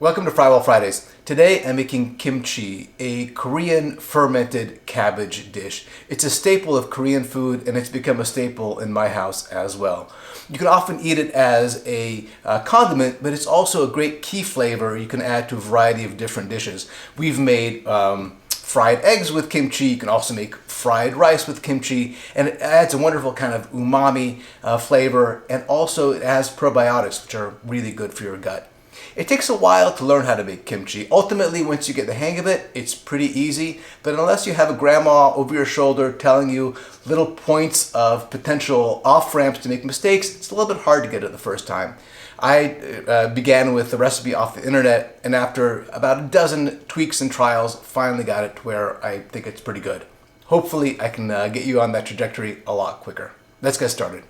Welcome to Frywall Fridays. Today I'm making kimchi, a Korean fermented cabbage dish. It's a staple of Korean food and it's become a staple in my house as well. You can often eat it as a condiment, but it's also a great key flavor you can add to a variety of different dishes. We've made fried eggs with kimchi. You can also make fried rice with kimchi, and it adds a wonderful kind of umami flavor, and also it has probiotics, which are really good for your gut. It takes a while to learn how to make kimchi. Ultimately, once you get the hang of it, it's pretty easy. But unless you have a grandma over your shoulder telling you little points of potential off-ramps to make mistakes, it's a little bit hard to get it the first time. I began with the recipe off the internet, and after about a dozen tweaks and trials, finally got it to where I think it's pretty good. Hopefully, I can get you on that trajectory a lot quicker. Let's get started.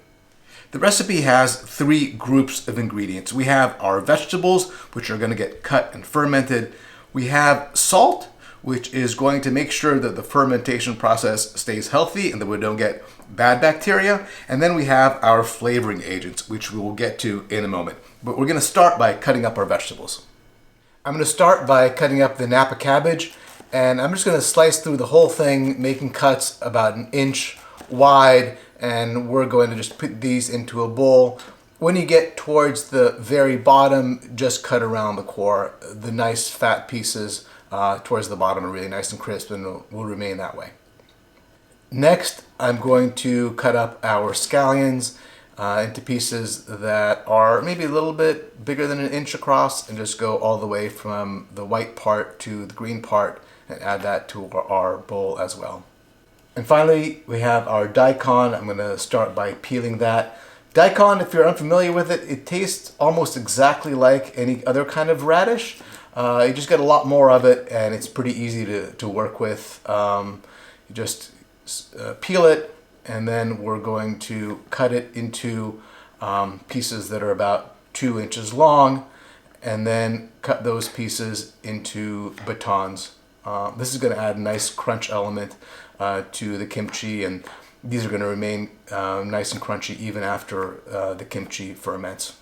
The recipe has three groups of ingredients. We have our vegetables, which are going to get cut and fermented. We have salt, which is going to make sure that the fermentation process stays healthy and that we don't get bad bacteria. And then we have our flavoring agents, which we will get to in a moment. But we're going to start by cutting up our vegetables. I'm going to start by cutting up the Napa cabbage, and I'm just going to slice through the whole thing, making cuts about an inch wide. And we're going to just put these into a bowl. When you get towards the very bottom, just cut around the core. The nice fat pieces towards the bottom are really nice and crisp and will remain that way. Next, I'm going to cut up our scallions into pieces that are maybe a little bit bigger than an inch across, and just go all the way from the white part to the green part and add that to our bowl as well. And finally, we have our daikon. I'm going to start by peeling that. Daikon, if you're unfamiliar with it, it tastes almost exactly like any other kind of radish. You just get a lot more of it, and it's pretty easy to work with. You just peel it, and then we're going to cut it into pieces that are about 2 inches long, and then cut those pieces into batons. This is going to add a nice crunch element to the kimchi, and these are going to remain nice and crunchy even after the kimchi ferments.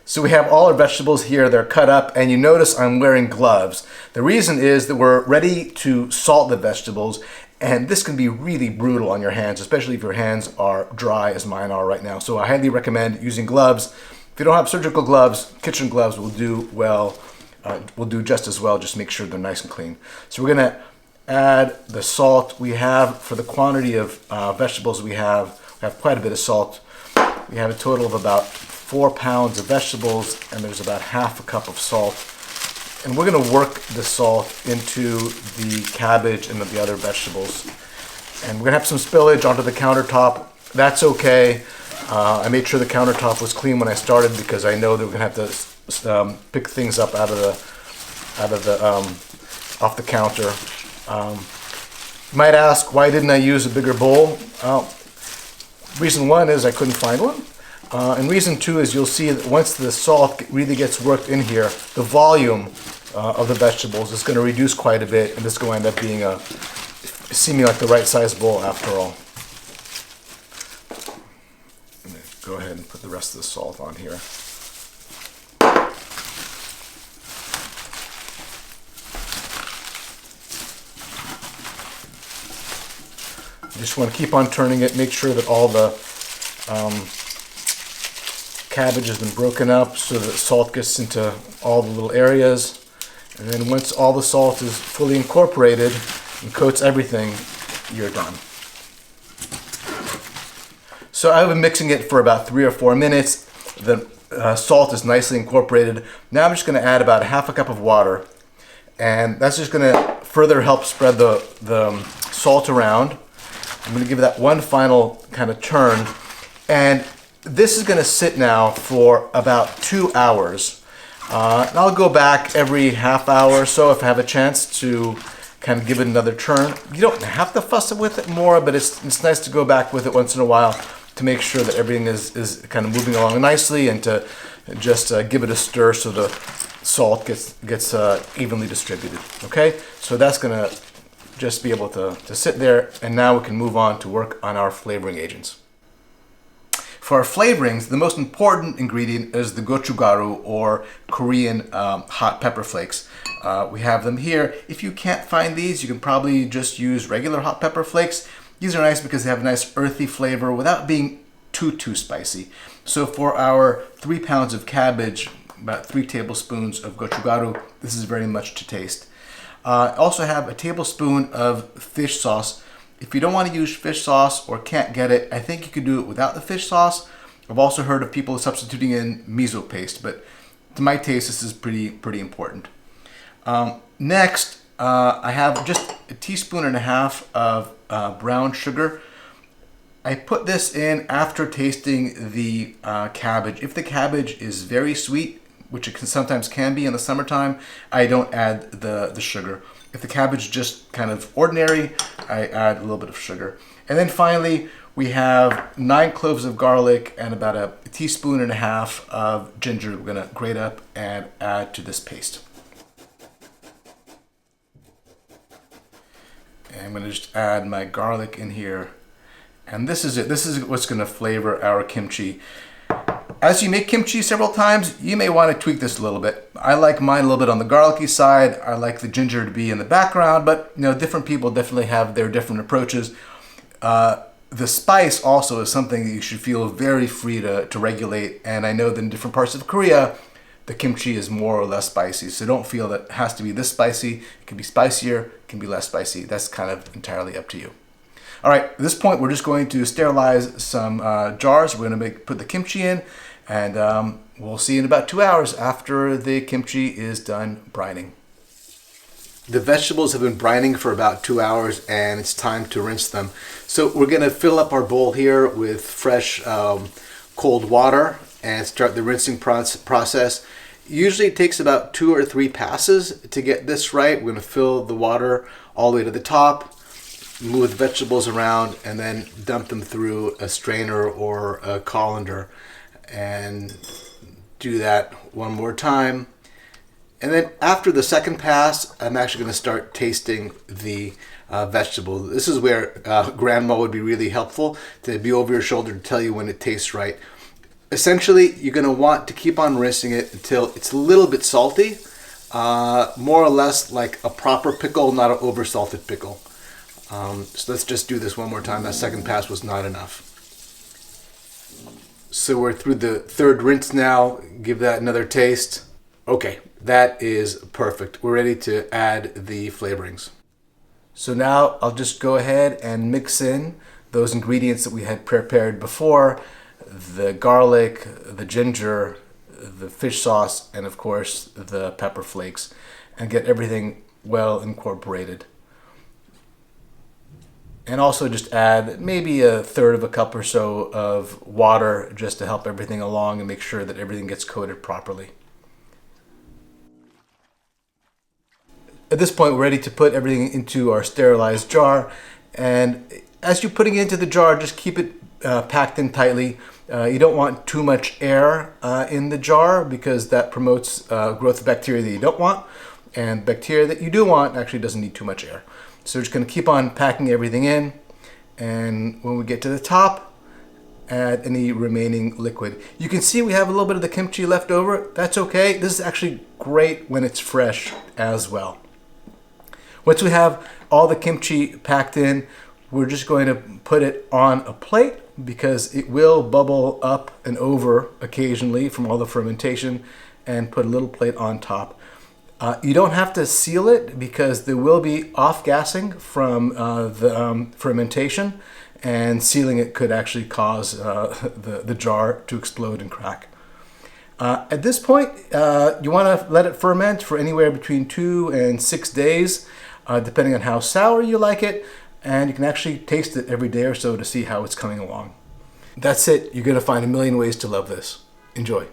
So we have all our vegetables here. They're cut up, and you notice I'm wearing gloves. The reason is that we're ready to salt the vegetables, and this can be really brutal on your hands, especially if your hands are dry as mine are right now. So I highly recommend using gloves. If you don't have surgical gloves, kitchen gloves will do well. Will do just as well. Just make sure they're nice and clean. So we're going to add the salt. We have, for the quantity of vegetables we have quite a bit of salt. We have a total of about 4 pounds of vegetables, and there's about half a cup of salt. And we're going to work the salt into the cabbage and the other vegetables. And we're going to have some spillage onto the countertop. That's okay. I made sure the countertop was clean when I started, because I know that we're going to have to pick things up off the counter. You might ask, why didn't I use a bigger bowl? Reason one is I couldn't find one. And reason two is you'll see that once the salt really gets worked in here, the volume of the vegetables is going to reduce quite a bit, and this is going to end up being seeming like the right size bowl after all. I'm going to go ahead and put the rest of the salt on here. Just want to keep on turning it, make sure that all the cabbage has been broken up so that salt gets into all the little areas. And then once all the salt is fully incorporated and coats everything, you're done. So I've been mixing it for about 3 or 4 minutes. The salt is nicely incorporated. Now I'm just going to add about half a cup of water, and that's just going to further help spread the salt around. I'm going to give that one final kind of turn, and this is going to sit now for about 2 hours. And I'll go back every half hour or so if I have a chance to kind of give it another turn. You don't have to fuss with it more, but it's nice to go back with it once in a while to make sure that everything is kind of moving along nicely, and to just give it a stir so the salt gets evenly distributed. Okay, so that's going to just be able to sit there, and now we can move on to work on our flavoring agents. For For our flavorings, the most important ingredient is the gochugaru, or Korean hot pepper flakes. We have them here. If you can't find these, you can probably just use regular hot pepper flakes. These are nice because they have a nice earthy flavor without being too spicy. So for our 3 pounds of cabbage, about 3 tablespoons of gochugaru, this is very much to taste. I also have a tablespoon of fish sauce. If you don't want to use fish sauce or can't get it, I think you could do it without the fish sauce. I've also heard of people substituting in miso paste, but to my taste, this is pretty important. Next, I have just a teaspoon and a half of brown sugar. I put this in after tasting the cabbage. If the cabbage is very sweet, which it sometimes can be in the summertime, I don't add the sugar. If the cabbage is just kind of ordinary, I add a little bit of sugar. And then finally, we have 9 cloves of garlic and about a teaspoon and a half of ginger we're gonna grate up and add to this paste. And I'm gonna just add my garlic in here. And this is it. This is what's gonna flavor our kimchi. As you make kimchi several times, you may want to tweak this a little bit. I like mine a little bit on the garlicky side. I like the ginger to be in the background, but different people definitely have their different approaches. The spice also is something that you should feel very free to regulate. And I know that in different parts of Korea, the kimchi is more or less spicy. So don't feel that it has to be this spicy. It can be spicier, it can be less spicy. That's kind of entirely up to you. All right, at this point, we're just going to sterilize some jars. We're going to put the kimchi in, and we'll see in about 2 hours after the kimchi is done brining. The vegetables have been brining for about 2 hours, and it's time to rinse them. So we're going to fill up our bowl here with fresh cold water and start the rinsing process. Usually it takes about 2 or 3 passes to get this right. We're going to fill the water all the way to the top, move the vegetables around, and then dump them through a strainer or a colander, and do that one more time. And then after the second pass, I'm actually going to start tasting the vegetable. This is where grandma would be really helpful, to be over your shoulder to tell you when it tastes right. Essentially, you're going to want to keep on rinsing it until it's a little bit salty, more or less like a proper pickle, not an over-salted pickle. So let's just do this one more time. That second pass was not enough. So we're through the third rinse now. Give that another taste. Okay, that is perfect. We're ready to add the flavorings. So now I'll just go ahead and mix in those ingredients that we had prepared before: the garlic, the ginger, the fish sauce, and of course the pepper flakes, and get everything well incorporated. And also just add maybe 1/3 of a cup or so of water just to help everything along and make sure that everything gets coated properly. At this point, we're ready to put everything into our sterilized jar. And as you're putting it into the jar, just keep it packed in tightly. You don't want too much air in the jar, because that promotes growth of bacteria that you don't want. And bacteria that you do want actually doesn't need too much air. So we're just going to keep on packing everything in, and when we get to the top, add any remaining liquid. You can see we have a little bit of the kimchi left over. That's okay. This is actually great when it's fresh as well. Once we have all the kimchi packed in, we're just going to put it on a plate, because it will bubble up and over occasionally from all the fermentation, and put a little plate on top. You don't have to seal it, because there will be off-gassing from the fermentation, and sealing it could actually cause the jar to explode and crack. At this point, you want to let it ferment for anywhere between 2 and 6 days, depending on how sour you like it, and you can actually taste it every day or so to see how it's coming along. That's it. You're going to find a million ways to love this. Enjoy.